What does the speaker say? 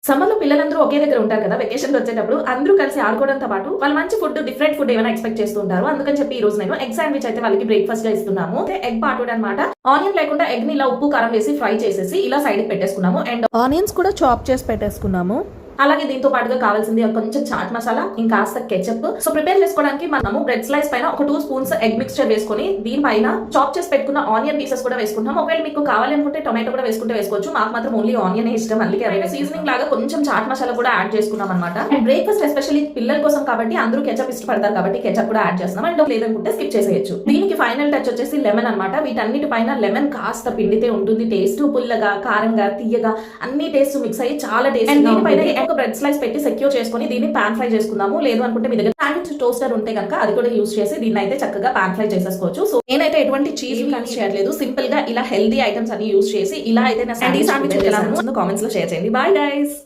Summer లో పిల్లలందరూ ఒకే దగ్గర ఉంటారు కదా, వెకేషన్ వచ్చేటప్పుడు అందరూ కలిసి ఆడుకోవడంతో పాటు వాళ్ళు మంచి ఫుడ్, డిఫరెంట్ ఫుడ్ ఏమైనా ఎక్స్పెక్ట్ చేస్తూ ఉంటారు. అందుకని చెప్పి ఈ రోజు నేను ఎగ్ శాండ్విచ్ అయితే వాళ్ళకి బ్రేక్ఫాస్ట్ గా ఇస్తున్నాము. ఎగ్ పాటోడ్ అనమాట. ఆనియన్ లేకుండా ఎగ్ ని ఇలా ఉప్పు కారం వేసి ఫ్రై చేసేసి ఇలా సైడ్ కి పెట్టేసుకున్నాము. అండ్ ఆనియన్స్ కూడా చాప్ చేసి పెట్టేసుకున్నాము. అలాగే దీంతో పాటుగా కావాల్సింది కొంచెం చాట్ మసాలా, ఇంకా కెచప్. సో ప్రిపేర్ చేసుకోవడానికి మనము బ్రెడ్ స్లైస్ పైన ఒక 2 స్పూన్స్ ఎగ్ మిక్స్చర్ వేసుకొని దీనిపైన చాప్ చేసి పెట్టుకున్న ఆనియన్ పీసెస్ కూడా వేసుకుంటాం. ఒకవేళ మీకు కావాలి అనుకుంటే టొమాటో కూడా వేసుకుంటే వేసుకోవచ్చు. మాకు మాత్రం ఓన్లీ ఆనియన్ ఇష్టం, అందుకే అదే సీజనింగ్ లాగా కొంచెం చాట్ మసాలా కూడా యాడ్ చేసుకున్నాం అనమాట. అండ్ బ్రేక్ఫాస్ట్ ఎస్పెషల్లీ పిల్లల కోసం కాబట్టి అందరూ కెచప్ ఇష్టపడతారు కాబట్టి కెచప్ కూడా యాడ్ చేస్తున్నాం. అండ్ లేదనుకుంటే స్కిప్ చేసేయచ్చు. దీనికి ఫైనల్ టచ్ వచ్చేసి లెమన్ అనమాట. వీటన్నిటి పైన లెమన్ కాస్త పిండితే ఉంటుంది. టేస్ట్ పుల్లగా, కారంగా, తీయగా అన్ని టేస్ట్ మిక్స్ అయ్యి చాలా టేస్ట్. దీనిపైన ఒక బ్రెడ్ స్లైస్ పెట్టి సెక్యూర్ చేసుకుని దీన్ని పాన్ ఫ్రై చేసుకుందాము. లేదు అనుకుంటే మీ దగ్గర శాండ్విచ్ టోస్టర్ ఉంటే కనుక అది కూడా యూస్ చేసి దీన్ని అయితే చక్కగా పాన్ ఫ్రై చేసేసుకోవచ్చు. సో నేనైతే ఎటువంటి చీజ్ కానీ చేయట్లేదు. సింపుల్ గా ఇలా హెల్దీ ఐటమ్స్ అన్ని యూస్ చేసి ఇలా అయితే నా శాండ్విచ్ కామెంట్స్ లో షేర్ చేయండి. Bye guys.